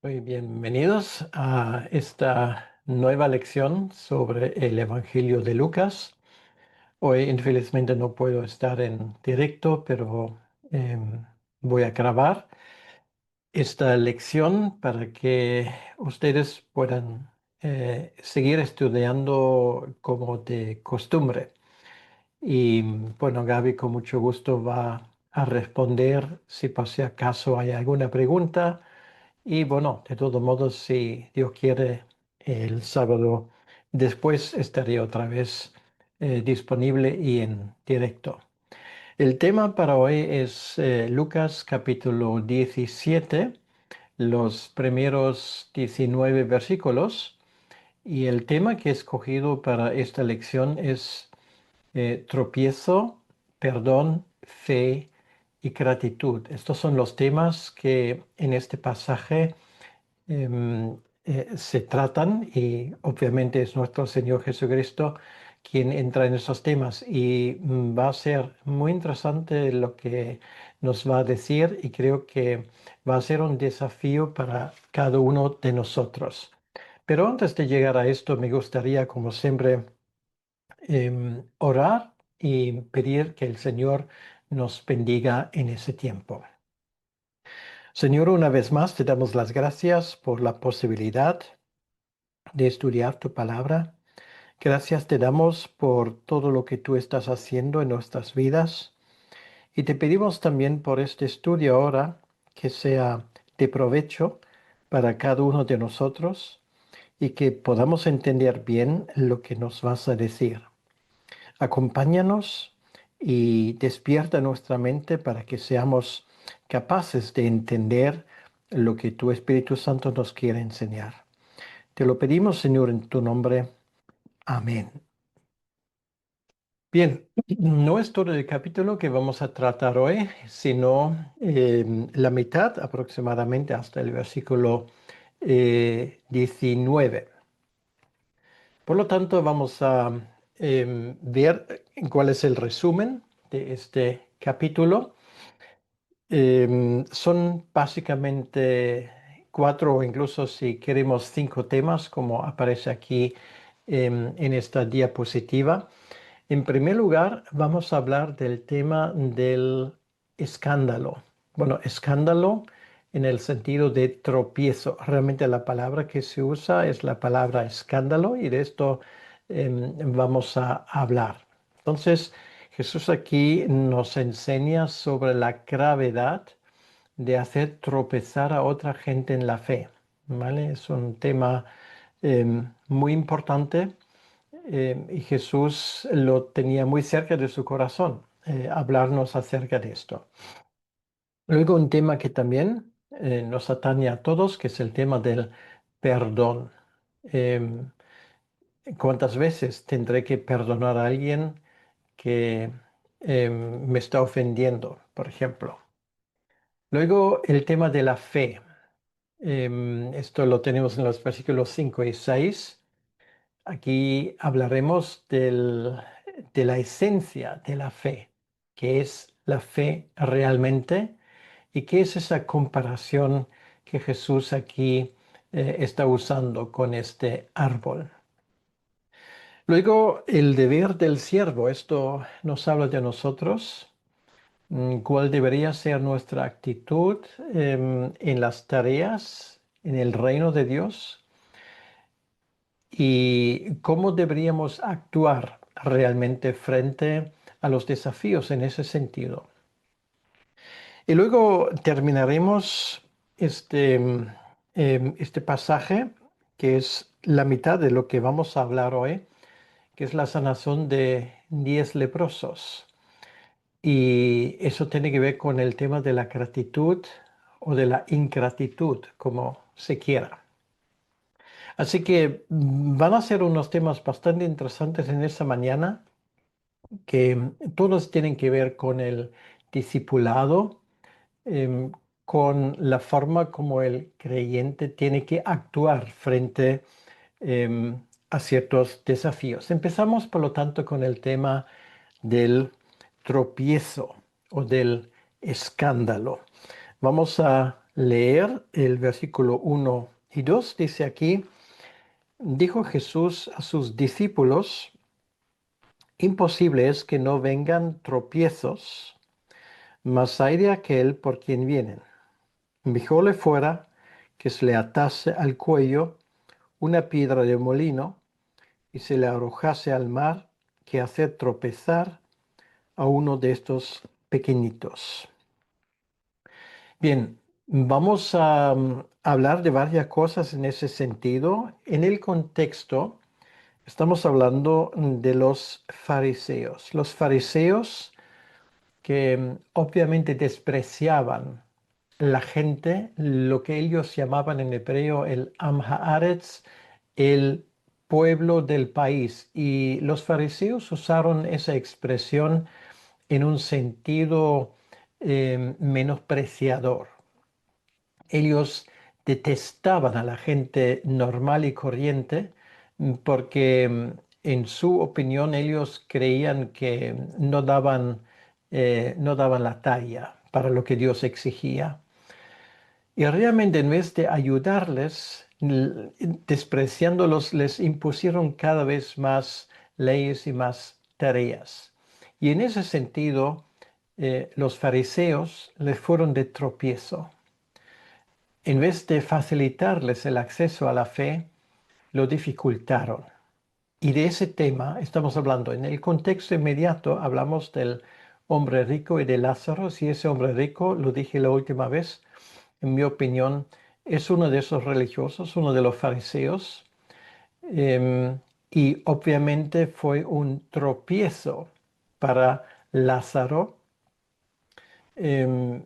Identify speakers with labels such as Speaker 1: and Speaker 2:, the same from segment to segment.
Speaker 1: Muy bienvenidos a esta nueva lección sobre el Evangelio de Lucas. Hoy, infelizmente, no puedo estar en directo, pero voy a grabar esta lección para que ustedes puedan seguir estudiando como de costumbre. Y bueno, Gaby con mucho gusto va a responder si por si acaso hay alguna pregunta. Y bueno, de todos modos, si Dios quiere, el sábado después estaré otra vez disponible y en directo. El tema para hoy es Lucas capítulo 17, los primeros 19 versículos. Y el tema que he escogido para esta lección es tropiezo, perdón, fe y gratitud. Estos son los temas que en este pasaje em, se tratan y obviamente es nuestro Señor Jesucristo quien entra en esos temas y va a ser muy interesante lo que nos va a decir y creo que va a ser un desafío para cada uno de nosotros. Pero antes de llegar a esto, me gustaría, como siempre, orar y pedir que el Señor nos bendiga en ese tiempo. Señor, una vez más te damos las gracias por la posibilidad de estudiar tu palabra. Gracias te damos por todo lo que tú estás haciendo en nuestras vidas y te pedimos también por este estudio ahora que sea de provecho para cada uno de nosotros y que podamos entender bien lo que nos vas a decir. Acompáñanos y despierta nuestra mente para que seamos capaces de entender lo que tu Espíritu Santo nos quiere enseñar. Te lo pedimos, Señor, en tu nombre. Amén. Bien, no es todo el capítulo que vamos a tratar hoy, sino la mitad aproximadamente hasta el versículo 19. Por lo tanto, vamos a ver cuál es el resumen de este capítulo. Son básicamente cuatro o incluso si queremos cinco temas, como aparece aquí en esta diapositiva. En primer lugar, vamos a hablar del tema del escándalo. Bueno, escándalo en el sentido de tropiezo. Realmente la palabra que se usa es la palabra escándalo y de esto vamos a hablar. Entonces, Jesús aquí nos enseña sobre la gravedad de hacer tropezar a otra gente en la fe. ¿Vale? Es un tema muy importante y Jesús lo tenía muy cerca de su corazón, hablarnos acerca de esto. Luego un tema que también nos atañe a todos, que es el tema del perdón. Em, ¿Cuántas veces tendré que perdonar a alguien que me está ofendiendo, por ejemplo? Luego el tema de la fe. Esto lo tenemos en los versículos 5 y 6. Aquí hablaremos de la esencia de la fe, que es la fe realmente y qué es esa comparación que Jesús aquí está usando con este árbol. Luego, el deber del siervo. Esto nos habla de nosotros. ¿Cuál debería ser nuestra actitud en las tareas en el reino de Dios? Y cómo deberíamos actuar realmente frente a los desafíos en ese sentido. Y luego terminaremos este pasaje, que es la mitad de lo que vamos a hablar hoy, que es la sanación de 10 leprosos. Y eso tiene que ver con el tema de la gratitud o de la ingratitud, como se quiera. Así que van a ser unos temas bastante interesantes en esta mañana, que todos tienen que ver con el discipulado, em, con la forma como el creyente tiene que actuar frente a ciertos desafíos. Empezamos, por lo tanto, con el tema del tropiezo o del escándalo. Vamos a leer el versículo 1 y 2. Dice aquí, dijo Jesús a sus discípulos, imposible es que no vengan tropiezos, mas hay de aquel por quien vienen. Mejor le fuera que se le atase al cuello una piedra de molino y se le arrojase al mar que hacer tropezar a uno de estos pequeñitos. Bien, vamos a hablar de varias cosas en ese sentido. En el contexto, estamos hablando de los fariseos. Los fariseos que obviamente despreciaban la gente, lo que ellos llamaban en hebreo el Am Haaretz, el pueblo del país. Y los fariseos usaron esa expresión en un sentido menospreciador. Ellos detestaban a la gente normal y corriente porque en su opinión ellos creían que no daban la talla para lo que Dios exigía. Y realmente en vez de ayudarles, despreciándolos, les impusieron cada vez más leyes y más tareas. Y en ese sentido, los fariseos les fueron de tropiezo. En vez de facilitarles el acceso a la fe, lo dificultaron. Y de ese tema estamos hablando. En el contexto inmediato hablamos del hombre rico y de Lázaro. Si ese hombre rico, lo dije la última vez, en mi opinión, es uno de esos religiosos, uno de los fariseos. Y obviamente fue un tropiezo para Lázaro. Em,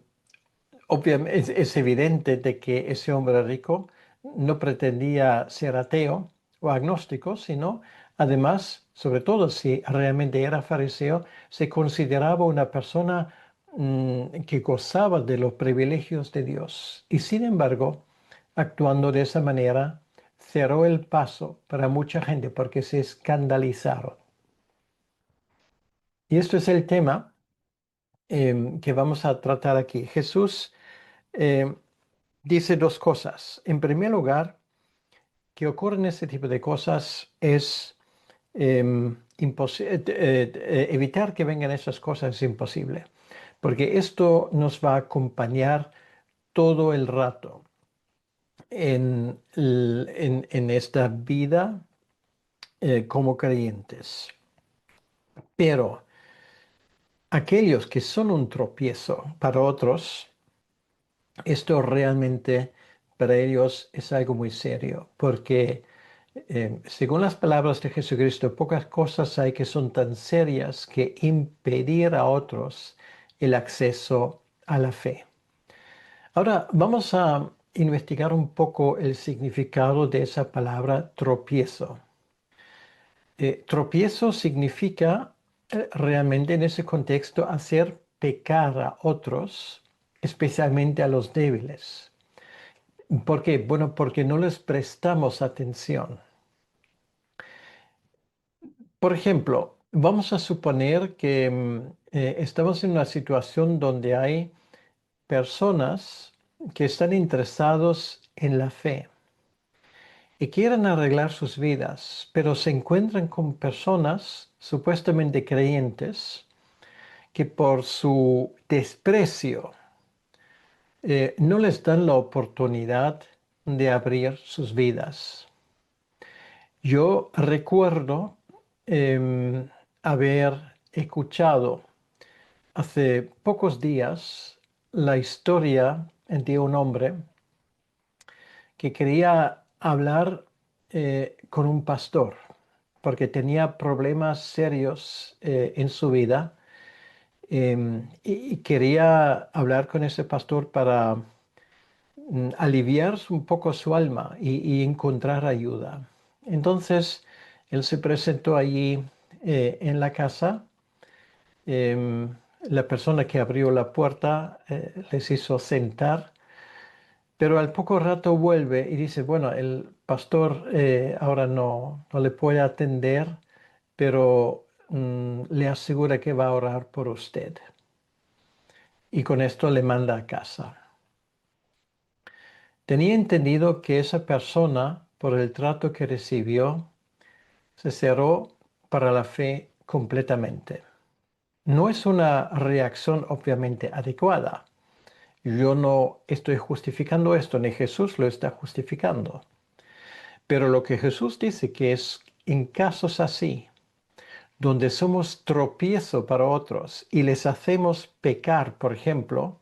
Speaker 1: Obviamente, es evidente de que ese hombre rico no pretendía ser ateo o agnóstico, sino además, sobre todo si realmente era fariseo, se consideraba una persona que gozaba de los privilegios de Dios. Y sin embargo, actuando de esa manera, cerró el paso para mucha gente porque se escandalizaron. Y esto es el tema que vamos a tratar aquí. Jesús em, dice dos cosas. En primer lugar, que ocurren este tipo de cosas es evitar que vengan esas cosas es imposible, porque esto nos va a acompañar todo el rato en esta vida como creyentes. Pero aquellos que son un tropiezo para otros, esto realmente para ellos es algo muy serio, porque según las palabras de Jesucristo, pocas cosas hay que son tan serias que impedir a otros el acceso a la fe. Ahora vamos a investigar un poco el significado de esa palabra tropiezo. Tropiezo significa realmente en ese contexto hacer pecar a otros, especialmente a los débiles. ¿Por qué? Bueno, porque no les prestamos atención. Por ejemplo, vamos a suponer que estamos en una situación donde hay personas que están interesados en la fe y quieren arreglar sus vidas, pero se encuentran con personas supuestamente creyentes que por su desprecio no les dan la oportunidad de abrir sus vidas. Yo recuerdo haber escuchado hace pocos días la historia de un hombre que quería hablar con un pastor porque tenía problemas serios en su vida y quería hablar con ese pastor para aliviar un poco su alma y encontrar ayuda. Entonces, él se presentó allí en la casa. La persona que abrió la puerta les hizo sentar, pero al poco rato vuelve y dice, bueno, el pastor ahora no le puede atender, pero le asegura que va a orar por usted. Y con esto le manda a casa. Tenía entendido que esa persona, por el trato que recibió, se cerró para la fe completamente. No es una reacción obviamente adecuada. Yo no estoy justificando esto, ni Jesús lo está justificando. Pero lo que Jesús dice que es en casos así, donde somos tropiezo para otros y les hacemos pecar, por ejemplo,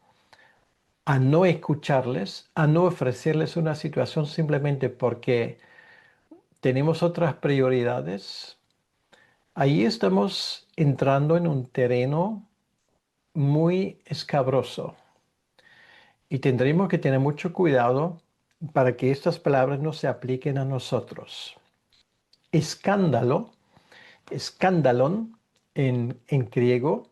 Speaker 1: a no escucharles, a no ofrecerles una situación simplemente porque tenemos otras prioridades, ahí estamos entrando en un terreno muy escabroso y tendremos que tener mucho cuidado para que estas palabras no se apliquen a nosotros. Escándalo, escándalon en griego,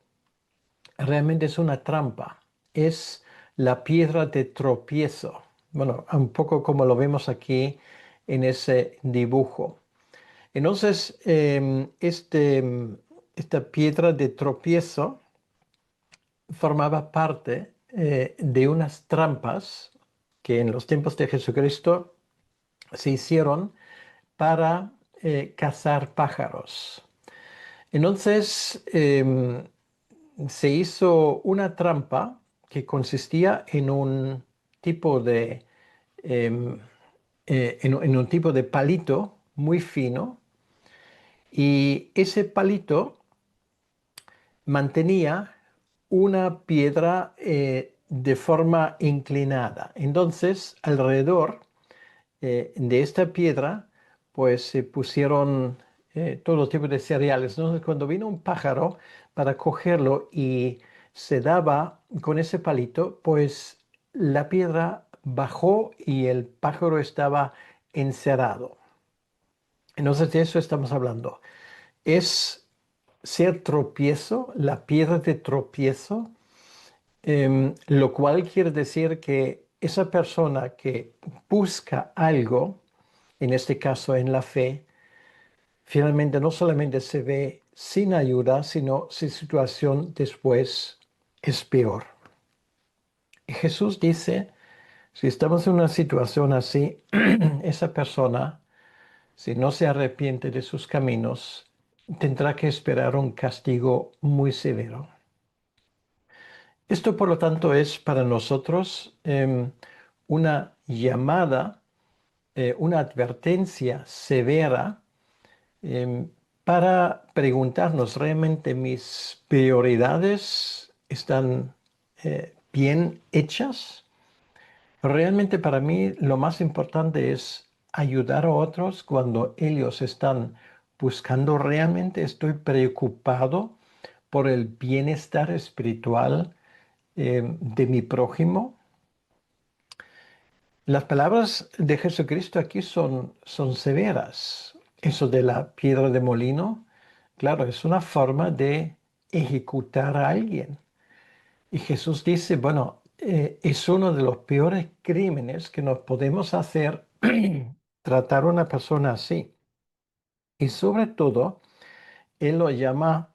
Speaker 1: realmente es una trampa, es la piedra de tropiezo. Bueno, un poco como lo vemos aquí en ese dibujo. Entonces, esta piedra de tropiezo formaba parte de unas trampas que en los tiempos de Jesucristo se hicieron para cazar pájaros. Entonces, se hizo una trampa que consistía en un tipo de, em, en un tipo de palito muy fino, y ese palito mantenía una piedra de forma inclinada. Entonces, alrededor de esta piedra, pues se pusieron todo tipo de cereales. Entonces, cuando vino un pájaro para cogerlo y se daba con ese palito, pues la piedra bajó y el pájaro estaba encerrado. Entonces, de eso estamos hablando. Es ser tropiezo, la piedra de tropiezo, lo cual quiere decir que esa persona que busca algo, en este caso en la fe, finalmente no solamente se ve sin ayuda, sino su situación después es peor. Y Jesús dice, si estamos en una situación así, esa persona, si no se arrepiente de sus caminos, tendrá que esperar un castigo muy severo. Esto, por lo tanto, es para nosotros una llamada, una advertencia severa, em, para preguntarnos, ¿realmente mis prioridades están bien hechas? Realmente para mí lo más importante es ayudar a otros cuando ellos están buscando. Realmente estoy preocupado por el bienestar espiritual de mi prójimo. Las palabras de Jesucristo aquí son severas. Eso de la piedra de molino, claro, es una forma de ejecutar a alguien. Y Jesús dice, bueno, es uno de los peores crímenes que nos podemos hacer tratar a una persona así. Y sobre todo, Él lo llama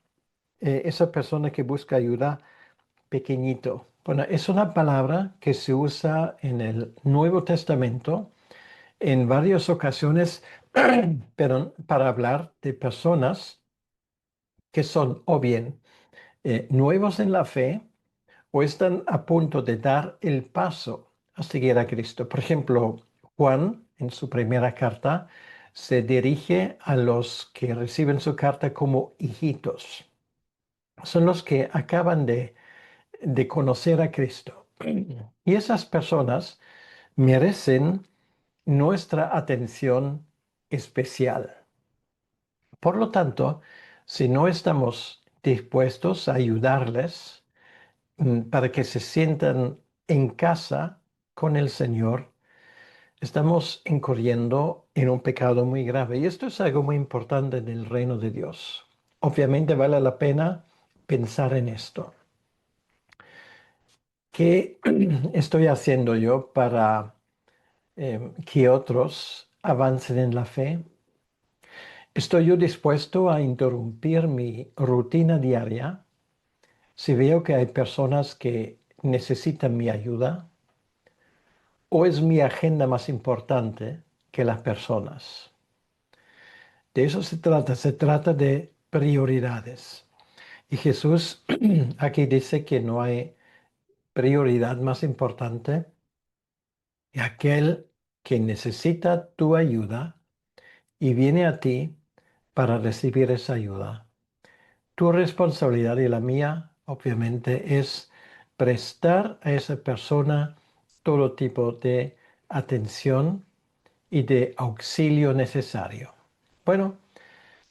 Speaker 1: esa persona que busca ayuda pequeñito. Bueno, es una palabra que se usa en el Nuevo Testamento en varias ocasiones, pero para hablar de personas que son o bien nuevos en la fe o están a punto de dar el paso a seguir a Cristo. Por ejemplo, Juan, en su primera carta, se dirige a los que reciben su carta como hijitos. Son los que acaban de conocer a Cristo. Y esas personas merecen nuestra atención especial. Por lo tanto, si no estamos dispuestos a ayudarles para que se sientan en casa con el Señor, estamos incurriendo en un pecado muy grave. Y esto es algo muy importante en el reino de Dios. Obviamente vale la pena pensar en esto. ¿Qué estoy haciendo yo para que otros avancen en la fe? ¿Estoy yo dispuesto a interrumpir mi rutina diaria si veo que hay personas que necesitan mi ayuda? ¿O es mi agenda más importante que las personas? De eso se trata de prioridades. Y Jesús aquí dice que no hay prioridad más importante que aquel que necesita tu ayuda y viene a ti para recibir esa ayuda. Tu responsabilidad y la mía, obviamente, es prestar a esa persona todo tipo de atención y de auxilio necesario. Bueno,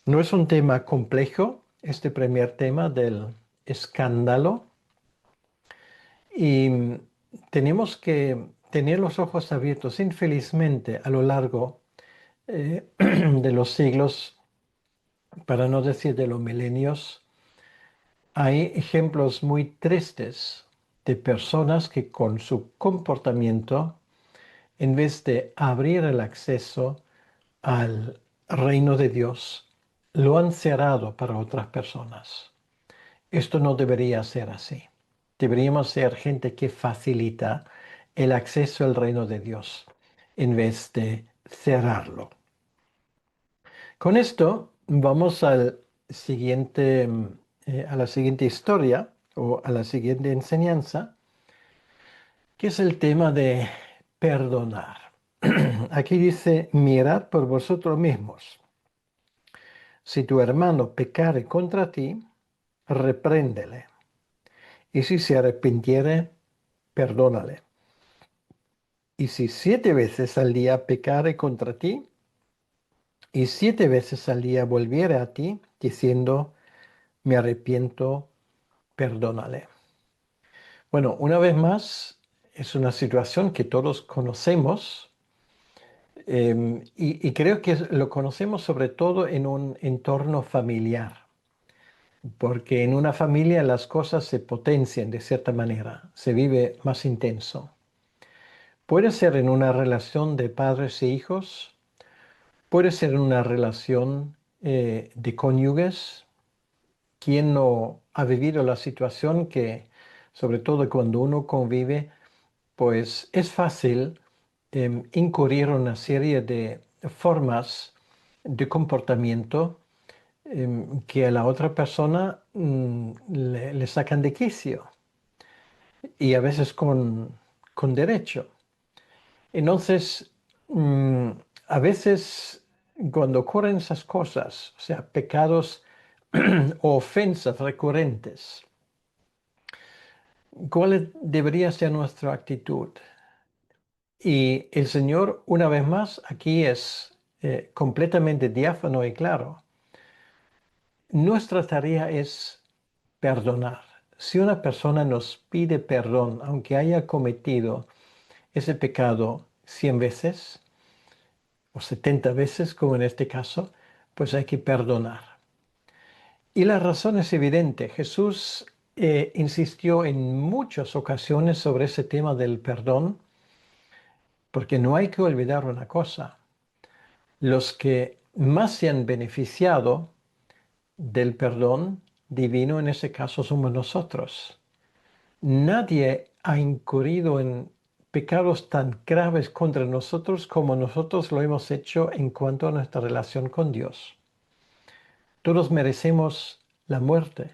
Speaker 1: no es un tema complejo, este primer tema del escándalo, y tenemos que tener los ojos abiertos. Infelizmente, a lo largo de los siglos, para no decir de los milenios, hay ejemplos muy tristes de personas que con su comportamiento, en vez de abrir el acceso al reino de Dios, lo han cerrado para otras personas. Esto no debería ser así. Deberíamos ser gente que facilita el acceso al reino de Dios en vez de cerrarlo. Con esto vamos a la siguiente historia o a la siguiente enseñanza, que es el tema de perdonar. Aquí dice, mirad por vosotros mismos. Si tu hermano pecare contra ti, repréndele. Y si se arrepintiere, perdónale. Y si 7 veces al día pecare contra ti, y 7 veces al día volviere a ti, diciendo, me arrepiento, perdónale. Bueno, una vez más, es una situación que todos conocemos, y creo que lo conocemos sobre todo en un entorno familiar, porque en una familia las cosas se potencian de cierta manera, se vive más intenso. Puede ser en una relación de padres e hijos, puede ser en una relación de cónyuges. ¿Quién no ha vivido la situación que, sobre todo cuando uno convive, pues es fácil incurrir en una serie de formas de comportamiento que a la otra persona le sacan de quicio y a veces con derecho. Entonces, mm, a veces cuando ocurren esas cosas, o sea, pecados o ofensas recurrentes, ¿cuál debería ser nuestra actitud? Y el Señor, una vez más, aquí es completamente diáfano y claro. Nuestra tarea es perdonar. Si una persona nos pide perdón, aunque haya cometido ese pecado 100 veces o 70 veces, como en este caso, pues hay que perdonar. Y la razón es evidente. Jesús insistió en muchas ocasiones sobre ese tema del perdón, porque no hay que olvidar una cosa. Los que más se han beneficiado del perdón divino en ese caso somos nosotros. Nadie ha incurrido en pecados tan graves contra nosotros como nosotros lo hemos hecho en cuanto a nuestra relación con Dios. Todos merecemos la muerte.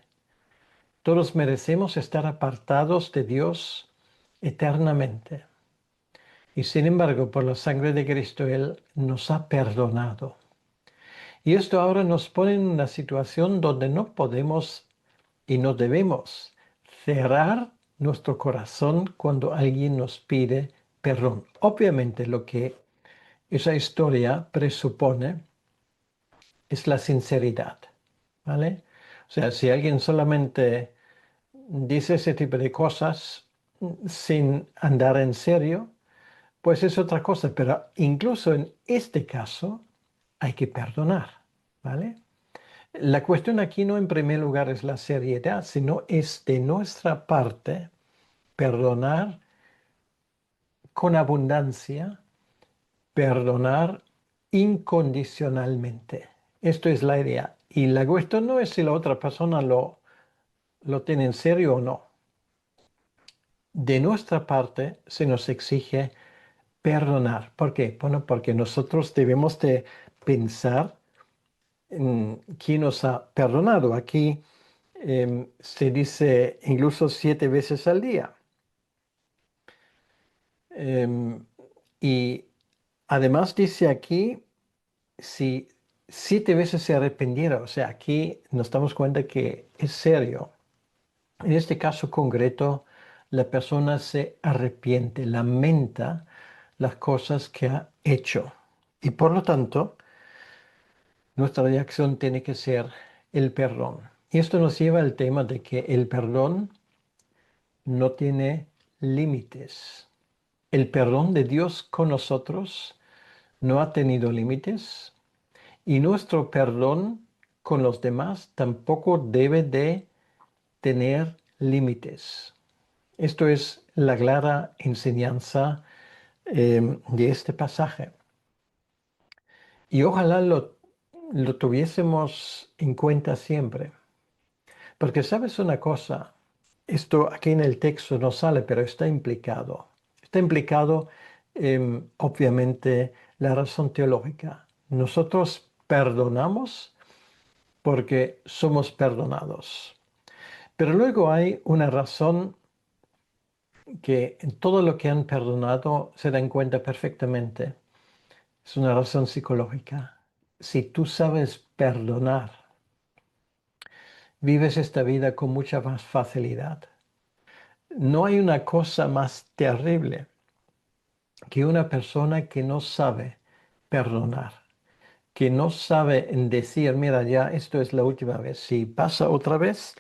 Speaker 1: Todos merecemos estar apartados de Dios eternamente. Y sin embargo, por la sangre de Cristo, Él nos ha perdonado. Y esto ahora nos pone en una situación donde no podemos y no debemos cerrar nuestro corazón cuando alguien nos pide perdón. Obviamente lo que esa historia presupone es la sinceridad, ¿vale? O sea, si alguien solamente dice ese tipo de cosas sin andar en serio, pues es otra cosa, pero incluso en este caso hay que perdonar, ¿vale? La cuestión aquí no en primer lugar es la seriedad, sino es de nuestra parte perdonar con abundancia, perdonar incondicionalmente. Esto es la idea. Y la cuestión no es si la otra persona lo tiene en serio o no. De nuestra parte se nos exige perdonar. ¿Por qué? Bueno, porque nosotros debemos de pensar en quién nos ha perdonado. Aquí se dice incluso 7 veces al día. Em, y además dice aquí, si 7 veces se arrepintiera, o sea, aquí nos damos cuenta que es serio. En este caso concreto, la persona se arrepiente, lamenta las cosas que ha hecho. Y por lo tanto, nuestra reacción tiene que ser el perdón. Y esto nos lleva al tema de que el perdón no tiene límites. El perdón de Dios con nosotros no ha tenido límites y nuestro perdón con los demás tampoco debe de tener límites. Esto es la clara enseñanza de este pasaje. Y ojalá lo tuviésemos en cuenta siempre. Porque sabes una cosa, esto aquí en el texto no sale, pero está implicado. Está implicado, obviamente, la razón teológica. Nosotros perdonamos porque somos perdonados. Pero luego hay una razón que en todo lo que han perdonado se dan cuenta perfectamente. Es una razón psicológica. Si tú sabes perdonar, vives esta vida con mucha más facilidad. No hay una cosa más terrible que una persona que no sabe perdonar, que no sabe decir, mira, ya esto es la última vez. Si pasa otra vez,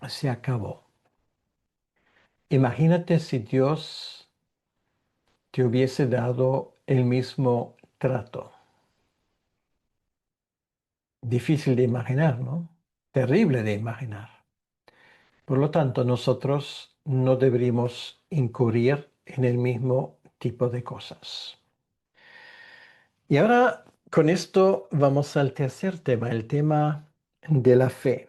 Speaker 1: se acabó. Imagínate si Dios te hubiese dado el mismo trato. Difícil de imaginar, ¿no? Terrible de imaginar. Por lo tanto, nosotros no deberíamos incurrir en el mismo tipo de cosas. Y ahora con esto vamos al tercer tema, el tema de la fe.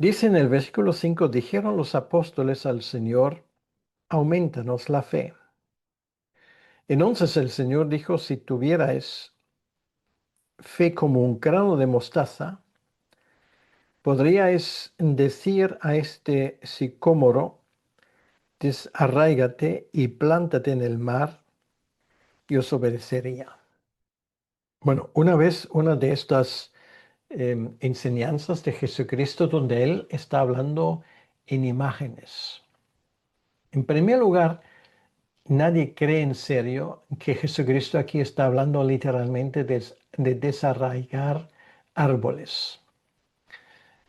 Speaker 1: Dice en el versículo 5, dijeron los apóstoles al Señor, aumentanos la fe. Entonces el Señor dijo, si tuvierais fe como un grano de mostaza, podríais decir a este sicómoro, desarráigate y plántate en el mar, y os obedecería. Bueno, una de estas enseñanzas de Jesucristo donde Él está hablando en imágenes. En primer lugar, nadie cree en serio que Jesucristo aquí está hablando literalmente de desarraigar árboles,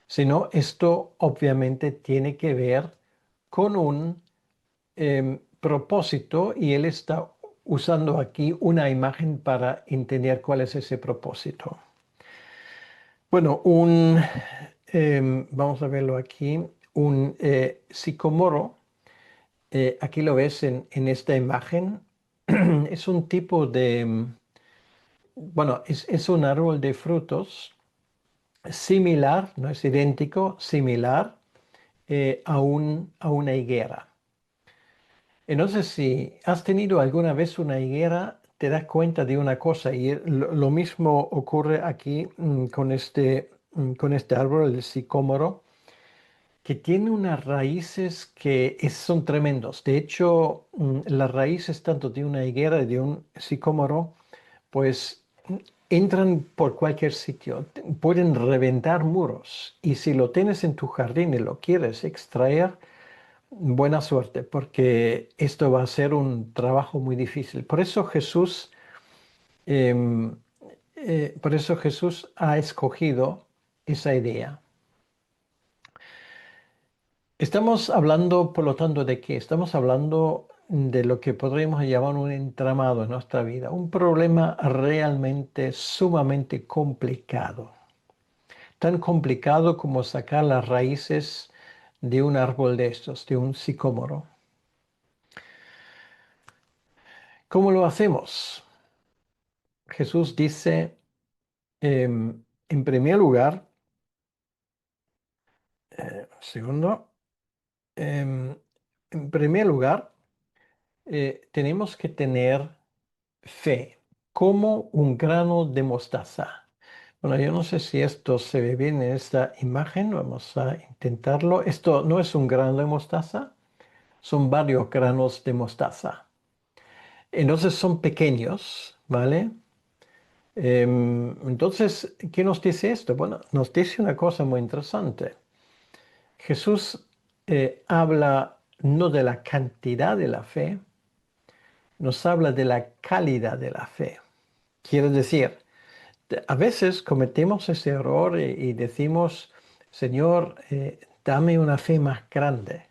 Speaker 1: sino esto obviamente tiene que ver con un propósito y Él está usando aquí una imagen para entender cuál es ese propósito. Bueno, vamos a verlo aquí, un sicomoro, aquí lo ves en esta imagen, es un tipo de, bueno, es un árbol de frutos similar, no es idéntico, similar a una higuera. Entonces, si has tenido alguna vez una higuera, te das cuenta de una cosa y lo mismo ocurre aquí con este árbol, el sicómoro, que tiene unas raíces que son tremendos. De hecho, las raíces tanto de una higuera y de un sicómoro, pues entran por cualquier sitio, pueden reventar muros. Y si lo tienes en tu jardín y lo quieres extraer, buena suerte, porque esto va a ser un trabajo muy difícil. Em, por eso Jesús ha escogido esa idea. Estamos hablando, por lo tanto, ¿de qué? Estamos hablando de lo que podríamos llamar un entramado en nuestra vida, un problema realmente sumamente complicado, tan complicado como sacar las raíces de un árbol de estos, de un sicómoro. ¿Cómo lo hacemos? Jesús dice, en primer lugar, segundo, em, en primer lugar, tenemos que tener fe, como un grano de mostaza. Bueno, yo no sé si esto se ve bien en esta imagen, vamos a intentarlo. Esto no es un grano de mostaza, son varios granos de mostaza. Entonces son pequeños, ¿vale? Entonces, ¿qué nos dice esto? Bueno, nos dice una cosa muy interesante. Jesús habla no de la cantidad de la fe, nos habla de la calidad de la fe. Quiere decir, a veces cometemos ese error y decimos, Señor, dame una fe más grande.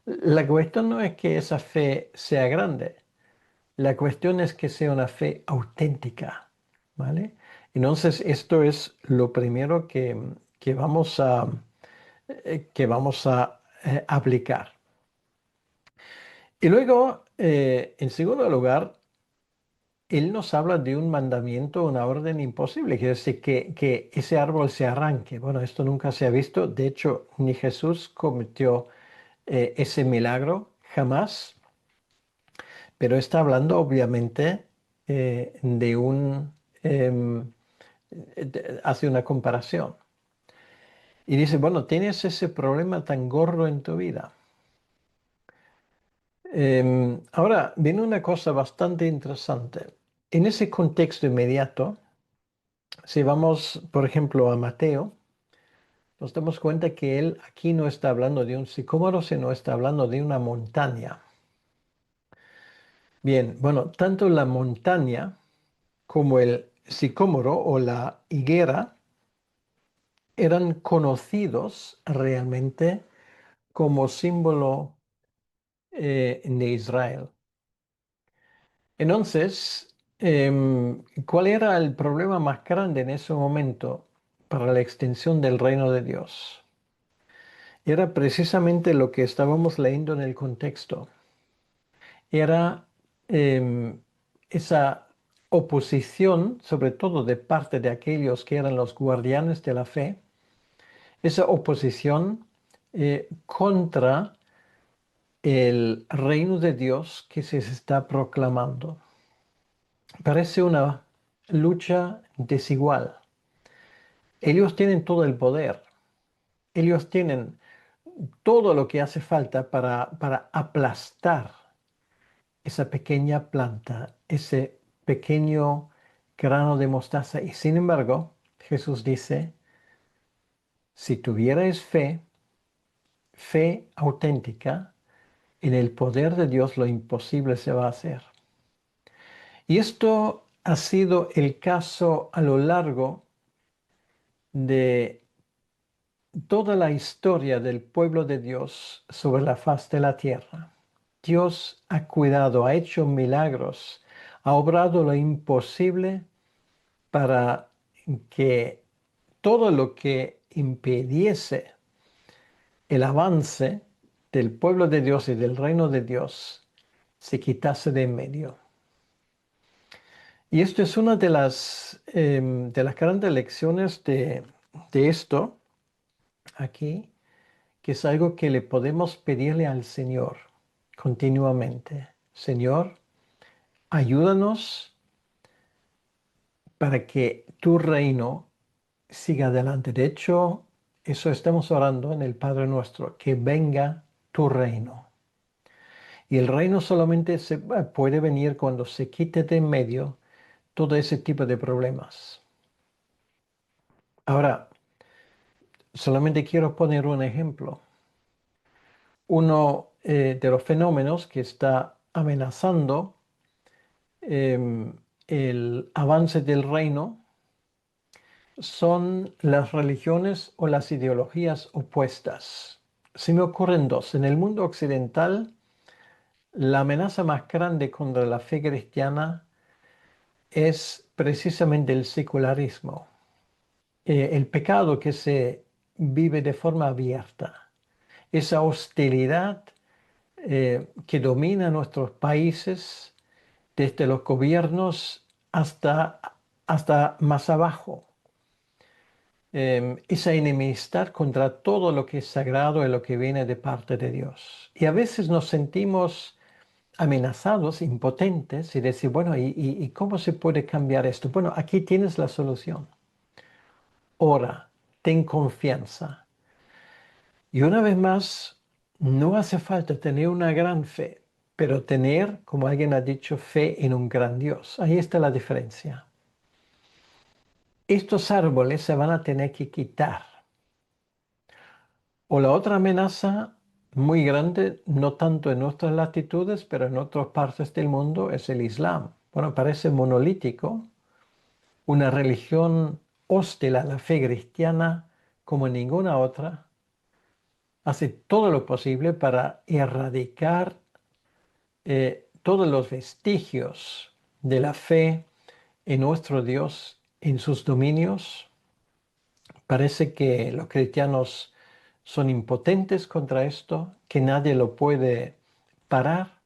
Speaker 1: La cuestión no es que esa fe sea grande, la cuestión es que sea una fe auténtica, ¿vale? Entonces, esto es lo primero que vamos a aplicar. Y luego, en segundo lugar, él nos habla de un mandamiento, una orden imposible, quiere decir que ese árbol se arranque. Bueno, esto nunca se ha visto. De hecho, ni Jesús cometió ese milagro, jamás. Pero está hablando obviamente de hace una comparación. Y dice, bueno, tienes ese problema tan gordo en tu vida. Ahora, viene una cosa bastante interesante. En ese contexto inmediato, si vamos, por ejemplo, a Mateo, nos damos cuenta que él aquí no está hablando de un sicómoro, sino está hablando de una montaña. Bien, bueno, tanto la montaña como el sicómoro o la higuera eran conocidos realmente como símbolo de Israel. Entonces, ¿cuál era el problema más grande en ese momento para la extensión del reino de Dios? Era precisamente lo que estábamos leyendo en el contexto. Era em, esa oposición, sobre todo de parte de aquellos que eran los guardianes de la fe, esa oposición contra el reino de Dios que se está proclamando. Parece una lucha desigual. Ellos tienen todo el poder. Ellos tienen todo lo que hace falta para aplastar esa pequeña planta, ese pequeño grano de mostaza. Y sin embargo, Jesús dice, si tuvierais fe, fe auténtica, en el poder de Dios lo imposible se va a hacer. Y esto ha sido el caso a lo largo de toda la historia del pueblo de Dios sobre la faz de la tierra. Dios ha cuidado, ha hecho milagros, ha obrado lo imposible para que todo lo que impidiese el avance del pueblo de Dios y del reino de Dios se quitase de en medio. Y esto es una de las grandes lecciones de esto aquí, que es algo que le podemos pedirle al Señor continuamente. Señor, ayúdanos para que tu reino siga adelante. De hecho, eso estamos orando en el Padre nuestro, que venga tu reino. Y el reino solamente se puede venir cuando se quite de en medio todo ese tipo de problemas. Ahora, solamente quiero poner un ejemplo. Uno de los fenómenos que está amenazando el avance del reino son las religiones o las ideologías opuestas. Se me ocurren dos. En el mundo occidental, la amenaza más grande contra la fe cristiana es precisamente el secularismo, el pecado que se vive de forma abierta, esa hostilidad que domina nuestros países, desde los gobiernos hasta más abajo. Esa enemistad contra todo lo que es sagrado y lo que viene de parte de Dios. Y a veces nos sentimos amenazados, impotentes, y decir, bueno, ¿y cómo se puede cambiar esto? Bueno, aquí tienes la solución. Ora, ten confianza. Y una vez más, no hace falta tener una gran fe, pero tener, como alguien ha dicho, fe en un gran Dios. Ahí está la diferencia. Estos árboles se van a tener que quitar. O la otra amenaza muy grande, no tanto en nuestras latitudes, pero en otras partes del mundo, es el Islam. Bueno, parece monolítico, una religión hostil a la fe cristiana como ninguna otra, hace todo lo posible para erradicar todos los vestigios de la fe en nuestro Dios, en sus dominios. Parece que los cristianos son impotentes contra esto, que nadie lo puede parar.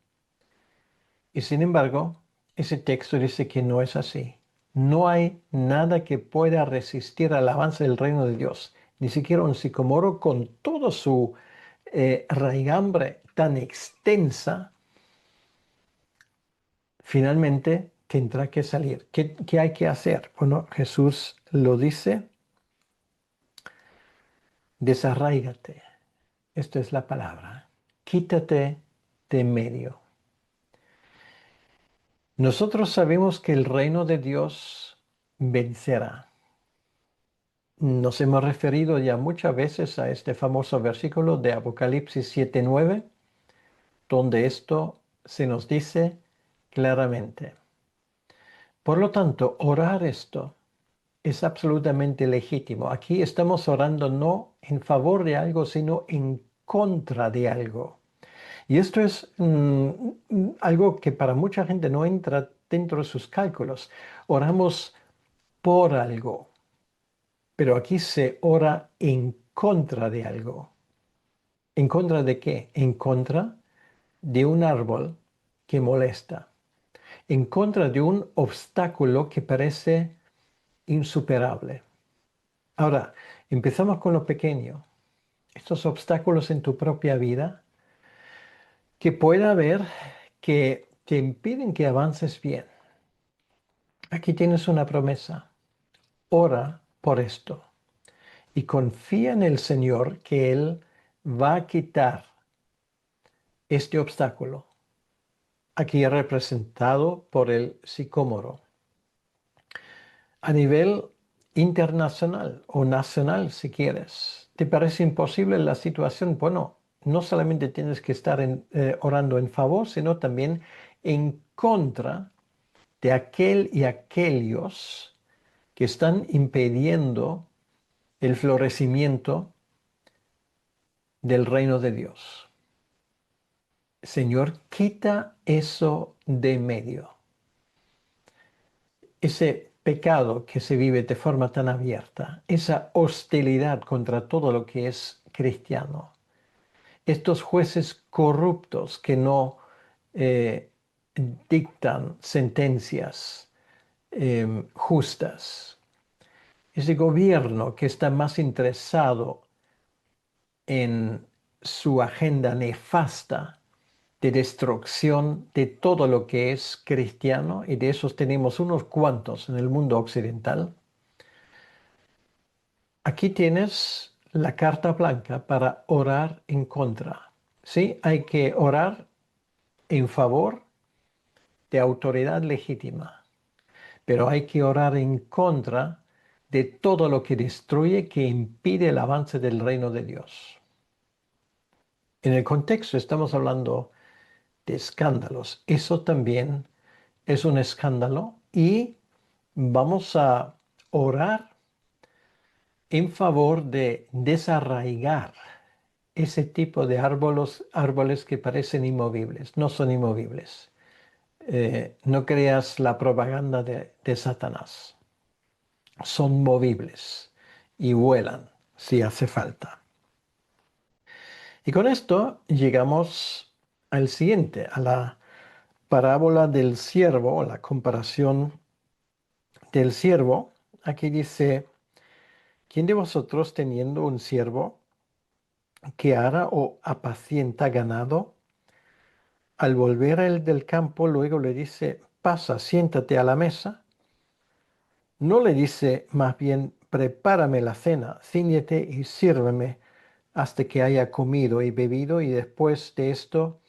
Speaker 1: Y sin embargo, ese texto dice que no es así. No hay nada que pueda resistir al avance del reino de Dios. Ni siquiera un sicomoro con toda su raigambre tan extensa, finalmente tendrá que salir. ¿Qué hay que hacer? Bueno, Jesús lo dice, desarráigate. Esta es la palabra. Quítate de en medio. Nosotros sabemos que el reino de Dios vencerá. Nos hemos referido ya muchas veces a este famoso versículo de Apocalipsis 7:9, donde esto se nos dice claramente. Por lo tanto, orar esto es absolutamente legítimo. Aquí estamos orando no en favor de algo, sino en contra de algo. Y esto es algo que para mucha gente no entra dentro de sus cálculos. Oramos por algo, pero aquí se ora en contra de algo. ¿En contra de qué? En contra de un árbol que molesta, en contra de un obstáculo que parece insuperable. Ahora, empezamos con lo pequeño. Estos obstáculos en tu propia vida que pueda haber que te impiden que avances bien. Aquí tienes una promesa. Ora por esto y confía en el Señor que Él va a quitar este obstáculo. Aquí representado por el sicómoro. A nivel internacional o nacional, si quieres, ¿te parece imposible la situación? Bueno, no solamente tienes que estar orando en favor, sino también en contra de aquel y aquellos que están impidiendo el florecimiento del reino de Dios. Señor, quita eso de medio. Ese pecado que se vive de forma tan abierta, esa hostilidad contra todo lo que es cristiano, estos jueces corruptos que no eh, dictan sentencias justas, ese gobierno que está más interesado en su agenda nefasta de destrucción de todo lo que es cristiano, y de esos tenemos unos cuantos en el mundo occidental. Aquí tienes la carta blanca para orar en contra. Sí, hay que orar en favor de autoridad legítima, pero hay que orar en contra de todo lo que destruye, que impide el avance del reino de Dios. En el contexto estamos hablando de escándalos. Eso también es un escándalo y vamos a orar en favor de desarraigar ese tipo de árboles que parecen inmovibles. No son inmovibles. No creas la propaganda de Satanás. Son movibles y vuelan si hace falta. Y con esto llegamos al siguiente, a la parábola del siervo, la comparación del siervo. Aquí dice, ¿quién de vosotros teniendo un siervo que ara o apacienta ganado, al volver él del campo, luego le dice, pasa, siéntate a la mesa. No le dice más bien, prepárame la cena, cíñete y sírveme hasta que haya comido y bebido y después de esto,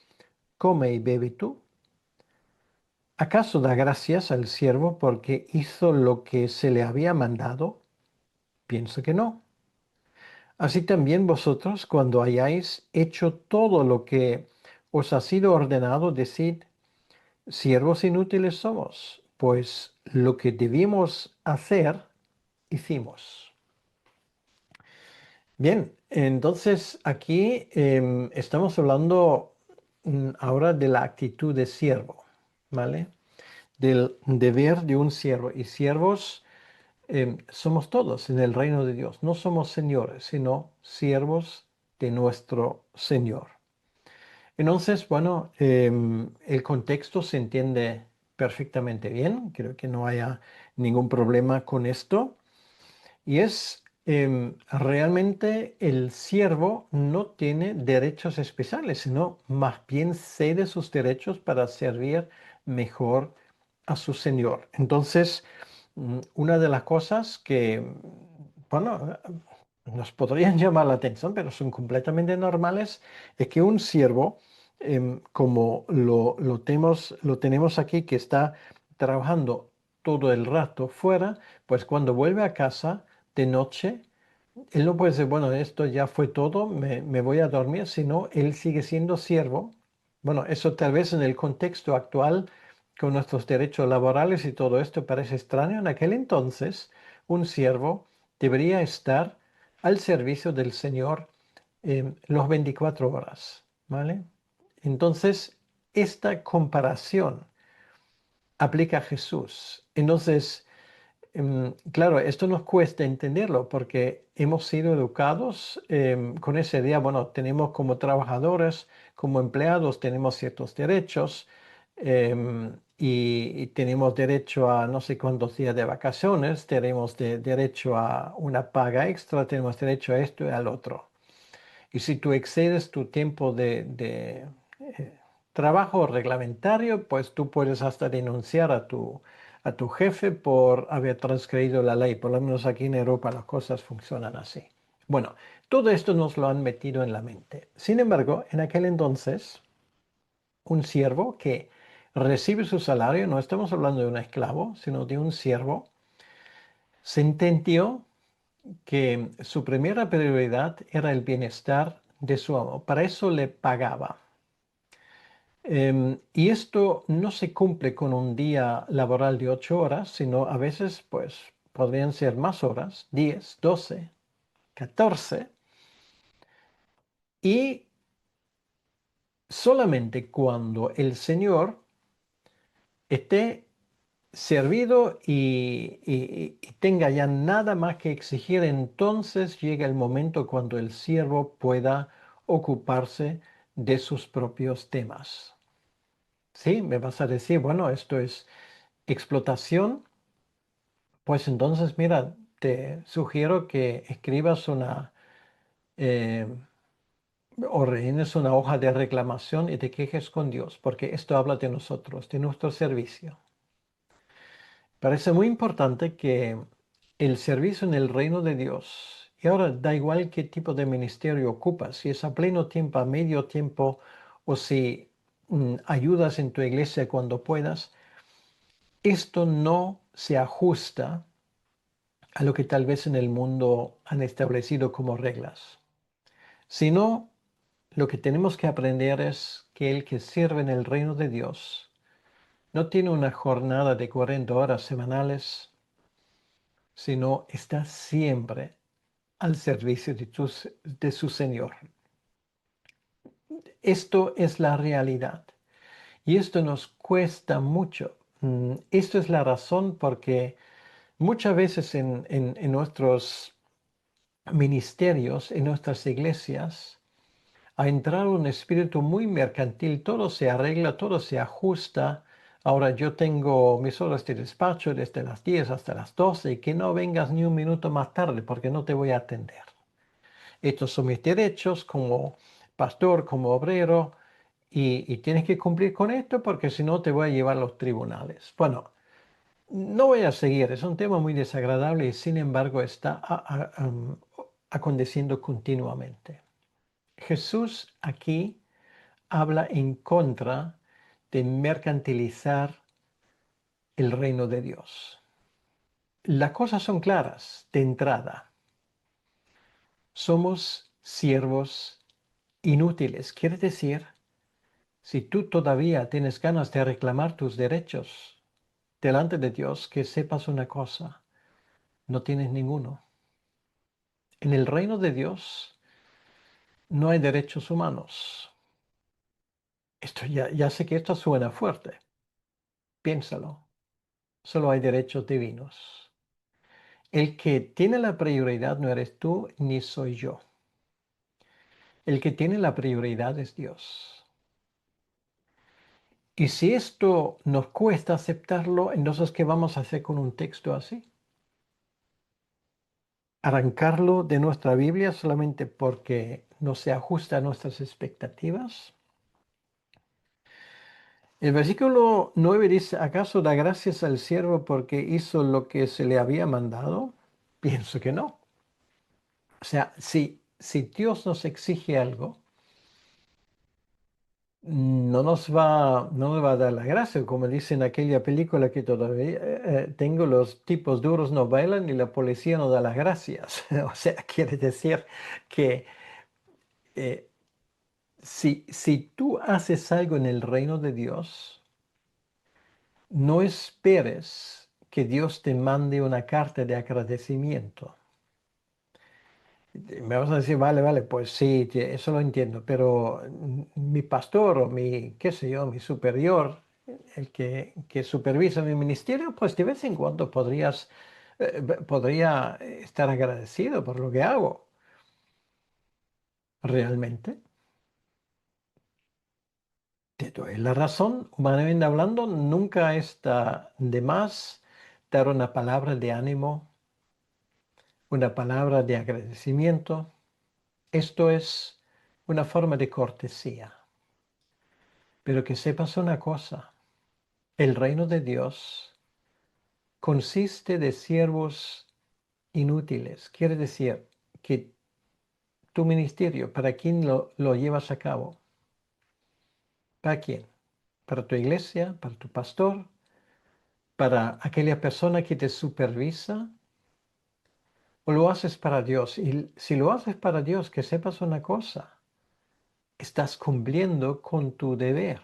Speaker 1: come y bebe tú. ¿Acaso da gracias al siervo porque hizo lo que se le había mandado? Pienso que no. Así también vosotros, cuando hayáis hecho todo lo que os ha sido ordenado, decid, siervos inútiles somos, pues lo que debimos hacer, hicimos. Bien, entonces aquí estamos hablando ahora de la actitud de siervo, ¿vale? Del deber de un siervo. Y siervos somos todos en el reino de Dios. No somos señores, sino siervos de nuestro Señor. Entonces, bueno, el contexto se entiende perfectamente bien. Creo que no haya ningún problema con esto. Y es realmente el siervo no tiene derechos especiales, sino más bien cede sus derechos para servir mejor a su Señor. Entonces, una de las cosas que, bueno, nos podrían llamar la atención, pero son completamente normales, es que un siervo, como lo tenemos aquí, que está trabajando todo el rato fuera, pues cuando vuelve a casa de noche, él no puede decir, bueno, esto ya fue todo, me voy a dormir, sino él sigue siendo siervo. Bueno, eso tal vez en el contexto actual, con nuestros derechos laborales y todo esto, parece extraño. En aquel entonces, un siervo debería estar al servicio del Señor los 24 horas, ¿vale? Entonces, esta comparación aplica a Jesús. Entonces, claro, esto nos cuesta entenderlo porque hemos sido educados con esa idea, bueno, tenemos como trabajadores, como empleados, tenemos ciertos derechos y tenemos derecho a no sé cuántos días de vacaciones, tenemos derecho a una paga extra, tenemos derecho a esto y al otro. Y si tú excedes tu tiempo de, eh, trabajo reglamentario, pues tú puedes hasta denunciar a tu jefe por haber transgredido la ley. Por lo menos aquí en Europa las cosas funcionan así. Bueno, todo esto nos lo han metido en la mente. Sin embargo, en aquel entonces, un siervo que recibe su salario, no estamos hablando de un esclavo, sino de un siervo, se entendió que su primera prioridad era el bienestar de su amo. Para eso le pagaba. Y esto no se cumple con un día laboral de 8 horas, sino a veces, pues, podrían ser más horas, 10, 12, 14. Y solamente cuando el Señor esté servido y tenga ya nada más que exigir, entonces llega el momento cuando el siervo pueda ocuparse de sus propios temas. Sí, me vas a decir, bueno, esto es explotación. Pues entonces, mira, te sugiero que escribas eh, o rellenes una hoja de reclamación y te quejes con Dios, porque esto habla de nosotros, de nuestro servicio. Parece muy importante que el servicio en el reino de Dios, y ahora da igual qué tipo de ministerio ocupas, si es a pleno tiempo, a medio tiempo, o si ayudas en tu iglesia cuando puedas, esto no se ajusta a lo que tal vez en el mundo han establecido como reglas, sino lo que tenemos que aprender es que el que sirve en el reino de Dios no tiene una jornada de 40 horas semanales, sino está siempre al servicio de su Señor. Esto es la realidad y esto nos cuesta mucho. Esto es la razón porque muchas veces en nuestros ministerios, en nuestras iglesias, ha entrado un espíritu muy mercantil, todo se arregla, todo se ajusta. Ahora yo tengo mis horas de despacho desde las 10 hasta las 12 y que no vengas ni un minuto más tarde porque no te voy a atender. Estos son mis derechos como pastor, como obrero y tienes que cumplir con esto porque si no te voy a llevar a los tribunales. Bueno, no voy a seguir, es un tema muy desagradable y sin embargo está aconteciendo continuamente. Jesús aquí habla en contra de mercantilizar el reino de Dios. Las cosas son claras de entrada. Somos siervos inútiles. Quiere decir, si tú todavía tienes ganas de reclamar tus derechos delante de Dios, que sepas una cosa, no tienes ninguno. En el reino de Dios no hay derechos humanos. Esto ya sé que esto suena fuerte. Piénsalo. Solo hay derechos divinos. El que tiene la prioridad no eres tú ni soy yo. El que tiene la prioridad es Dios. Y si esto nos cuesta aceptarlo, entonces ¿qué vamos a hacer con un texto así? ¿Arrancarlo de nuestra Biblia solamente porque no se ajusta a nuestras expectativas? El versículo 9 dice, ¿acaso da gracias al siervo porque hizo lo que se le había mandado? Pienso que no. O sea, si Dios nos exige algo, no nos va a dar la gracia, como dice en aquella película que todavía tengo, los tipos duros no bailan y la policía no da las gracias. O sea, quiere decir que eh, si tú haces algo en el reino de Dios, no esperes que Dios te mande una carta de agradecimiento. Me vas a decir, vale, vale, pues sí, eso lo entiendo, pero mi pastor o mi, qué sé yo, mi superior, el que supervisa mi ministerio, pues de vez en cuando podría estar agradecido por lo que hago. Realmente, te doy la razón, humanamente hablando, nunca está de más dar una palabra de ánimo, una palabra de agradecimiento. Esto es una forma de cortesía. Pero que sepas una cosa, el reino de Dios consiste de siervos inútiles. Quiere decir que tu ministerio, ¿para quién lo llevas a cabo? ¿Para quién? ¿Para tu iglesia? ¿Para tu pastor? ¿Para aquella persona que te supervisa? ¿O lo haces para Dios? Y si lo haces para Dios, que sepas una cosa, estás cumpliendo con tu deber.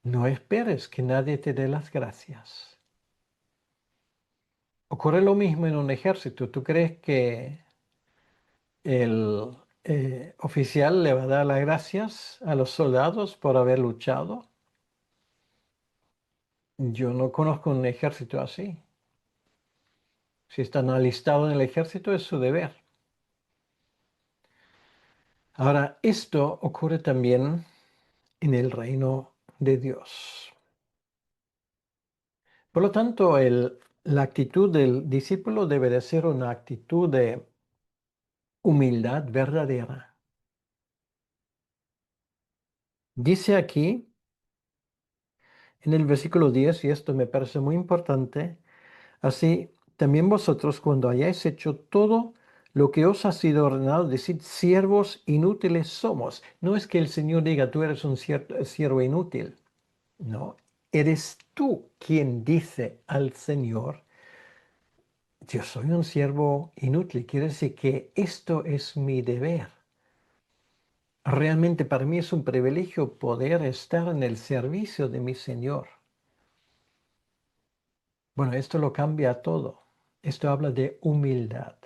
Speaker 1: No esperes que nadie te dé las gracias. Ocurre lo mismo en un ejército. ¿Tú crees que el oficial le va a dar las gracias a los soldados por haber luchado? Yo no conozco un ejército así. Si están alistados en el ejército es su deber. Ahora, esto ocurre también en el reino de Dios. Por lo tanto, la actitud del discípulo debe de ser una actitud de humildad verdadera. Dice aquí en el versículo 10, y esto me parece muy importante, así también vosotros cuando hayáis hecho todo lo que os ha sido ordenado, decid, siervos inútiles somos. No es que el Señor diga, tú eres un siervo inútil. No, eres tú quien dice al Señor, yo soy un siervo inútil. Quiere decir que esto es mi deber. Realmente para mí es un privilegio poder estar en el servicio de mi Señor. Bueno, esto lo cambia todo. Esto habla de humildad.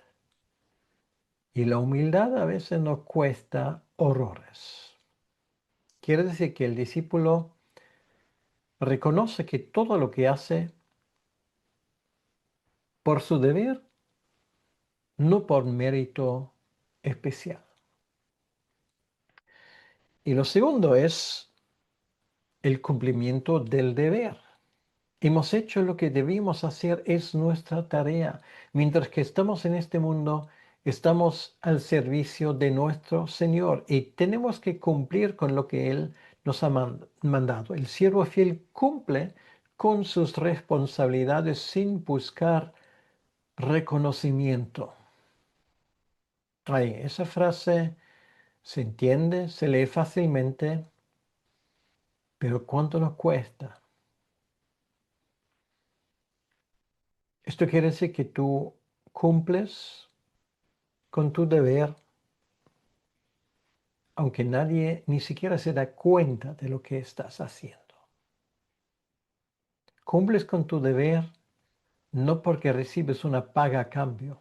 Speaker 1: Y la humildad a veces nos cuesta horrores. Quiere decir que el discípulo reconoce que todo lo que hace por su deber, no por mérito especial. Y lo segundo es el cumplimiento del deber. Hemos hecho lo que debimos hacer, es nuestra tarea. Mientras que estamos en este mundo, Estamos al servicio de nuestro Señor y tenemos que cumplir con lo que Él nos ha mandado. El siervo fiel cumple con sus responsabilidades sin buscar reconocimiento. Ay, esa frase se entiende, se lee fácilmente, pero ¿cuánto nos cuesta? Esto quiere decir que tú cumples con tu deber, aunque nadie ni siquiera se da cuenta de lo que estás haciendo. Cumples con tu deber no porque recibes una paga a cambio.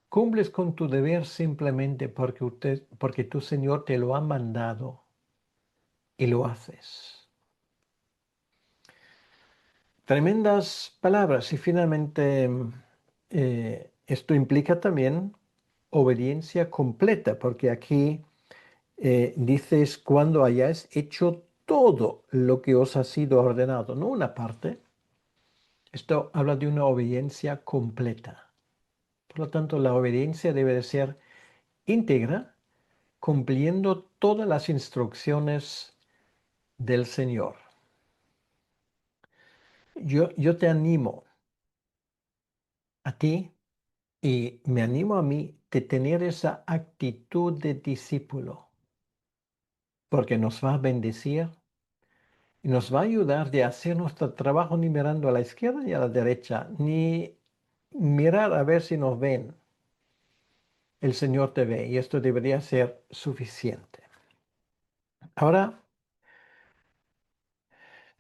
Speaker 1: Cumples con tu deber simplemente porque tu Señor te lo ha mandado y lo haces. Tremendas palabras y finalmente esto implica también obediencia completa, porque aquí dices cuando hayáis hecho todo lo que os ha sido ordenado, no una parte. Esto habla de una obediencia completa. Por lo tanto, la obediencia debe de ser íntegra, cumpliendo todas las instrucciones del Señor. Yo te animo a ti y me animo a mí de tener esa actitud de discípulo, porque nos va a bendecir y nos va a ayudar de hacer nuestro trabajo ni mirando a la izquierda ni a la derecha, ni mirar a ver si nos ven. El Señor te ve y esto debería ser suficiente. Ahora,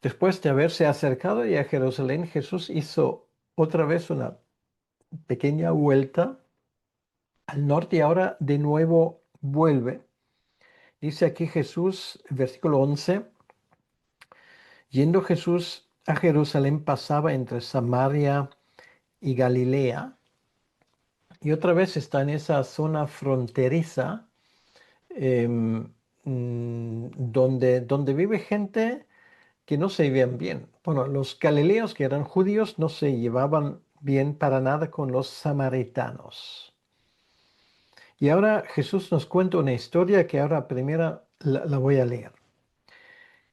Speaker 1: después de haberse acercado ya a Jerusalén, Jesús hizo otra vez una pequeña vuelta al norte y ahora de nuevo vuelve. Dice aquí Jesús, versículo 11, yendo Jesús a Jerusalén pasaba entre Samaria y Galilea. Y otra vez está en esa zona fronteriza donde vive gente que no se llevan bien. Bueno, los galileos que eran judíos no se llevaban bien para nada con los samaritanos. Y ahora Jesús nos cuenta una historia que ahora primera la voy a leer.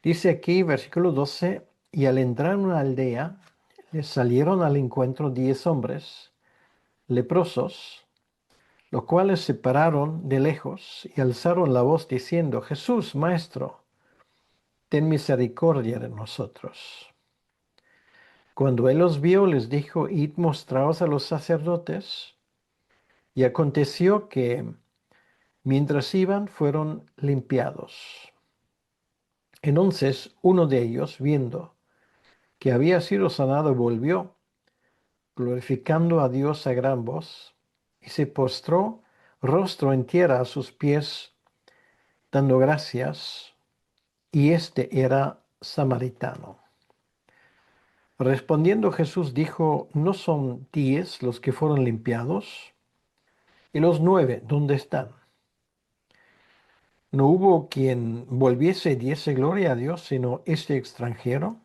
Speaker 1: Dice aquí, versículo 12, y al entrar en una aldea, les salieron al encuentro 10 hombres leprosos, los cuales se pararon de lejos y alzaron la voz diciendo, Jesús, Maestro, ten misericordia de nosotros. Cuando él los vio, les dijo, id mostraos a los sacerdotes. Y aconteció que mientras iban, fueron limpiados. Entonces uno de ellos, viendo que había sido sanado, volvió, glorificando a Dios a gran voz, y se postró rostro en tierra a sus pies, dando gracias, y este era samaritano. Respondiendo Jesús dijo, ¿no son 10 los que fueron limpiados? ¿Y los 9 dónde están? ¿No hubo quien volviese y diese gloria a Dios, sino este extranjero?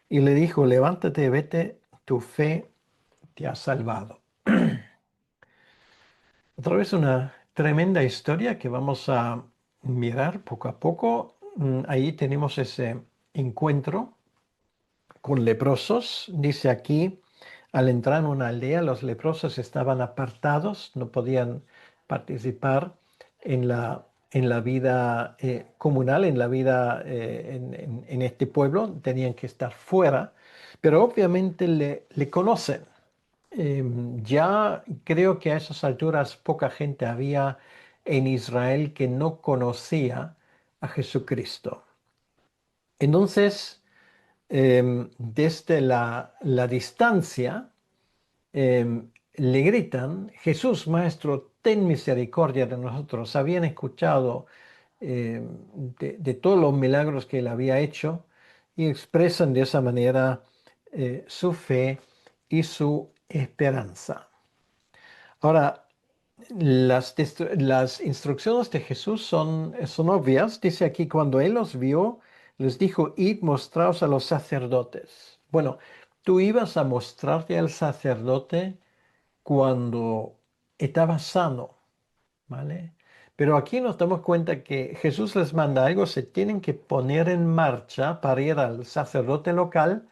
Speaker 1: Y le dijo, levántate, vete, tu fe te ha salvado. Otra vez una tremenda historia que vamos a mirar poco a poco. Ahí tenemos ese encuentro con leprosos. Dice aquí, al entrar en una aldea, los leprosos estaban apartados, no podían participar en la vida comunal, en la vida en este pueblo, tenían que estar fuera, pero obviamente le conocen. Ya creo que a esas alturas poca gente había en Israel que no conocía a Jesucristo. Entonces, desde la distancia, le gritan, Jesús, Maestro, ten misericordia de nosotros. Habían escuchado de todos los milagros que él había hecho y expresan de esa manera su fe y su esperanza. Ahora, las instrucciones de Jesús son obvias. Dice aquí, cuando él los vio, les dijo, id mostraos a los sacerdotes. Bueno, tú ibas a mostrarte al sacerdote cuando estaba sano, ¿vale? Pero aquí nos damos cuenta que Jesús les manda algo, se tienen que poner en marcha para ir al sacerdote local.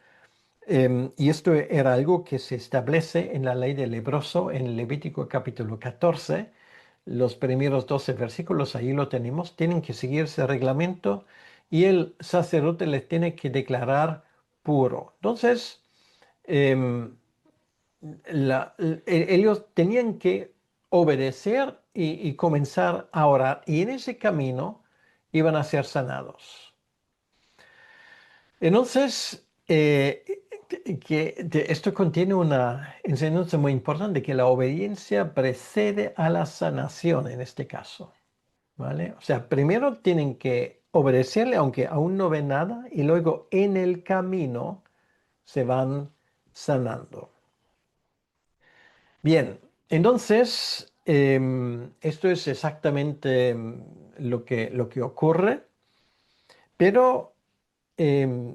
Speaker 1: Y esto era algo que se establece en la ley del leproso en Levítico capítulo 14. Los primeros 12 versículos, ahí lo tenemos. Tienen que seguir ese reglamento y el sacerdote les tiene que declarar puro. Entonces, em, ellos tenían que obedecer y comenzar a orar. Y en ese camino iban a ser sanados. Entonces, esto contiene una enseñanza muy importante, que la obediencia precede a la sanación en este caso, ¿vale? O sea, primero tienen que obedecerle aunque aún no ven nada y luego en el camino se van sanando. Bien, entonces, esto es exactamente lo que ocurre, pero em,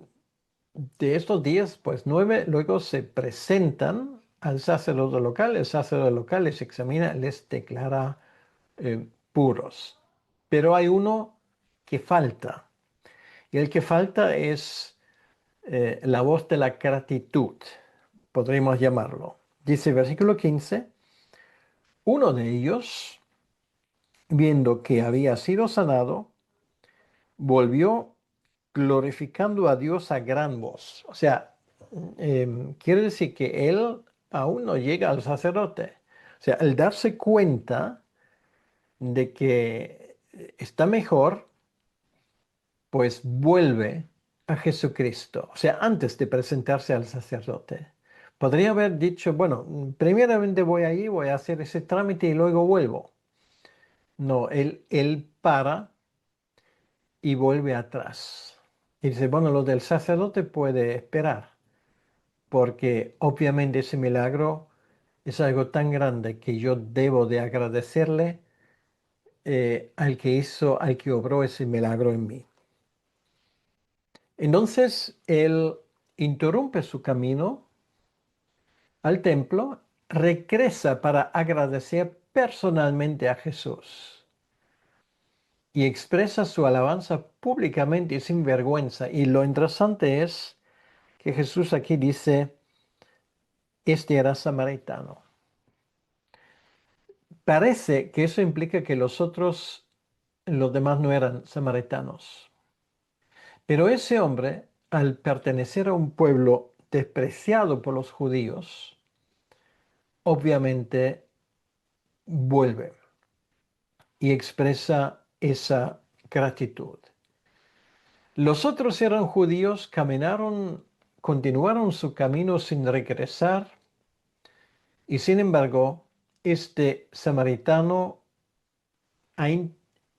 Speaker 1: de estos días, pues 9 luego se presentan al sacerdote local. El sacerdote local les examina, les declara puros. Pero hay uno que falta. Y el que falta es la voz de la gratitud, podríamos llamarlo. Dice versículo 15, uno de ellos, viendo que había sido sanado, volvió glorificando a Dios a gran voz. O sea, quiere decir que él aún no llega al sacerdote. O sea, al darse cuenta de que está mejor, pues vuelve a Jesucristo. O sea, antes de presentarse al sacerdote. Podría haber dicho, bueno, primeramente voy ahí, voy a hacer ese trámite y luego vuelvo. No, él para y vuelve atrás. Y dice, bueno, lo del sacerdote puede esperar, porque obviamente ese milagro es algo tan grande que yo debo de agradecerle al que hizo, al que obró ese milagro en mí. Entonces él interrumpe su camino al templo, regresa para agradecer personalmente a Jesús y expresa su alabanza públicamente y sin vergüenza. Y lo interesante es que Jesús aquí dice, este era samaritano. Parece que eso implica que los demás no eran samaritanos. Pero ese hombre, al pertenecer a un pueblo despreciado por los judíos, obviamente vuelve y expresa esa gratitud. Los otros eran judíos, continuaron su camino sin regresar, y sin embargo, este samaritano ha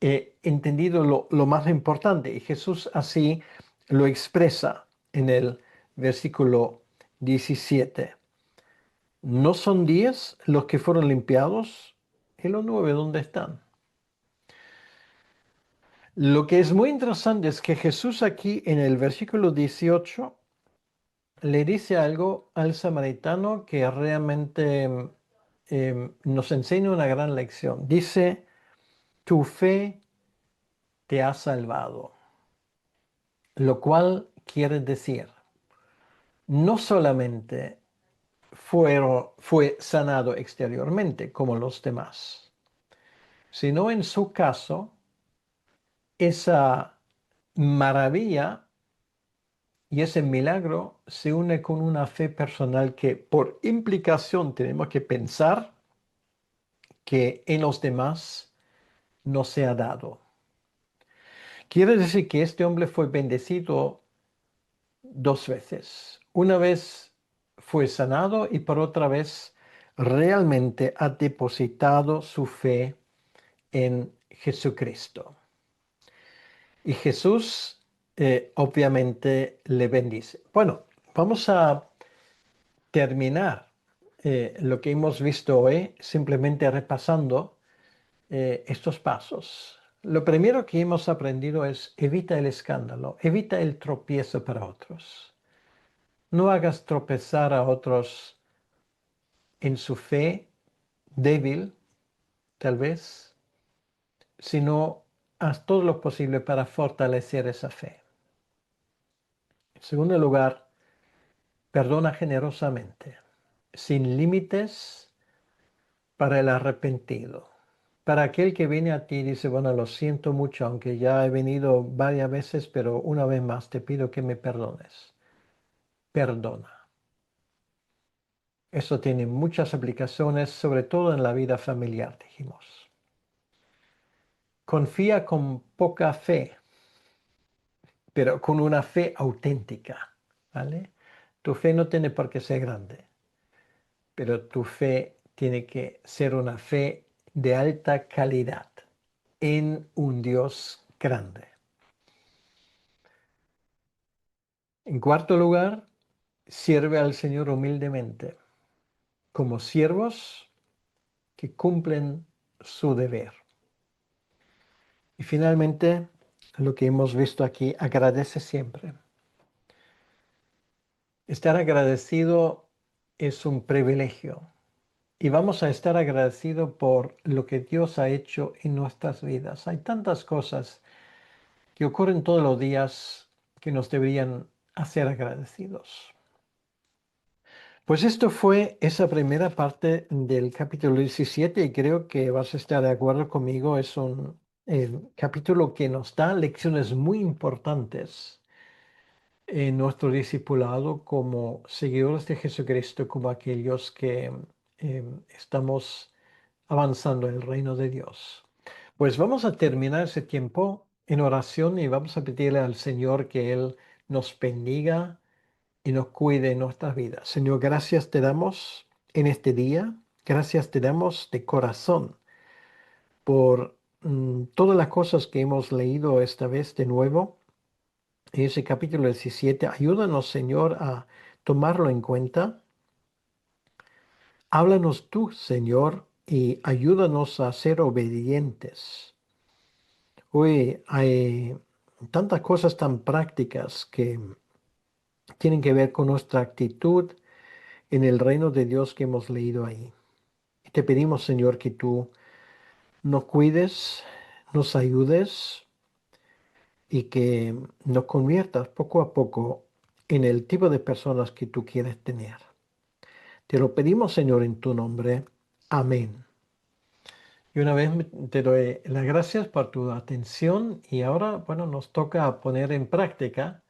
Speaker 1: entendido lo más importante, y Jesús así lo expresa en el versículo 17. ¿No son 10 los que fueron limpiados? ¿Y los 9 dónde están? Lo que es muy interesante es que Jesús aquí en el versículo 18 le dice algo al samaritano que realmente nos enseña una gran lección. Dice, tu fe te ha salvado, lo cual quiere decir, no solamente fue sanado exteriormente como los demás, sino en su caso, esa maravilla y ese milagro se une con una fe personal que por implicación tenemos que pensar que en los demás no se ha dado. Quiere decir que este hombre fue bendecido dos veces. Una vez fue sanado y por otra vez realmente ha depositado su fe en Jesucristo. Y Jesús obviamente le bendice. Bueno, vamos a terminar lo que hemos visto hoy simplemente repasando estos pasos. Lo primero que hemos aprendido es evita el escándalo, evita el tropiezo para otros. No hagas tropezar a otros en su fe débil, tal vez, sino haz todo lo posible para fortalecer esa fe. En segundo lugar, perdona generosamente, sin límites para el arrepentido. Para aquel que viene a ti y dice, bueno, lo siento mucho, aunque ya he venido varias veces, pero una vez más te pido que me perdones. Perdona. Eso tiene muchas aplicaciones, sobre todo en la vida familiar, dijimos. Confía con poca fe, pero con una fe auténtica, ¿vale? Tu fe no tiene por qué ser grande, pero tu fe tiene que ser una fe de alta calidad en un Dios grande. En cuarto lugar, sirve al Señor humildemente, como siervos que cumplen su deber. Y finalmente, lo que hemos visto aquí, agradece siempre. Estar agradecido es un privilegio y vamos a estar agradecidos por lo que Dios ha hecho en nuestras vidas. Hay tantas cosas que ocurren todos los días que nos deberían hacer agradecidos. Pues esto fue esa primera parte del capítulo 17 y creo que vas a estar de acuerdo conmigo. Es un capítulo que nos da lecciones muy importantes en nuestro discipulado como seguidores de Jesucristo, como aquellos que estamos avanzando en el reino de Dios. Pues vamos a terminar ese tiempo en oración y vamos a pedirle al Señor que Él nos bendiga y nos cuide en nuestras vidas. Señor, gracias te damos en este día. Gracias te damos de corazón por todas las cosas que hemos leído esta vez de nuevo. En ese capítulo 17, ayúdanos, Señor, a tomarlo en cuenta. Háblanos tú, Señor, y ayúdanos a ser obedientes. Hoy hay tantas cosas tan prácticas que tienen que ver con nuestra actitud en el reino de Dios que hemos leído ahí. Y te pedimos, Señor, que tú nos cuides, nos ayudes y que nos conviertas poco a poco en el tipo de personas que tú quieres tener. Te lo pedimos, Señor, en tu nombre. Amén. Y una vez te doy las gracias por tu atención y ahora, bueno, nos toca poner en práctica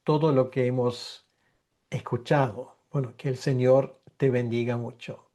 Speaker 1: todo lo que hemos escuchado. Bueno, que el Señor te bendiga mucho.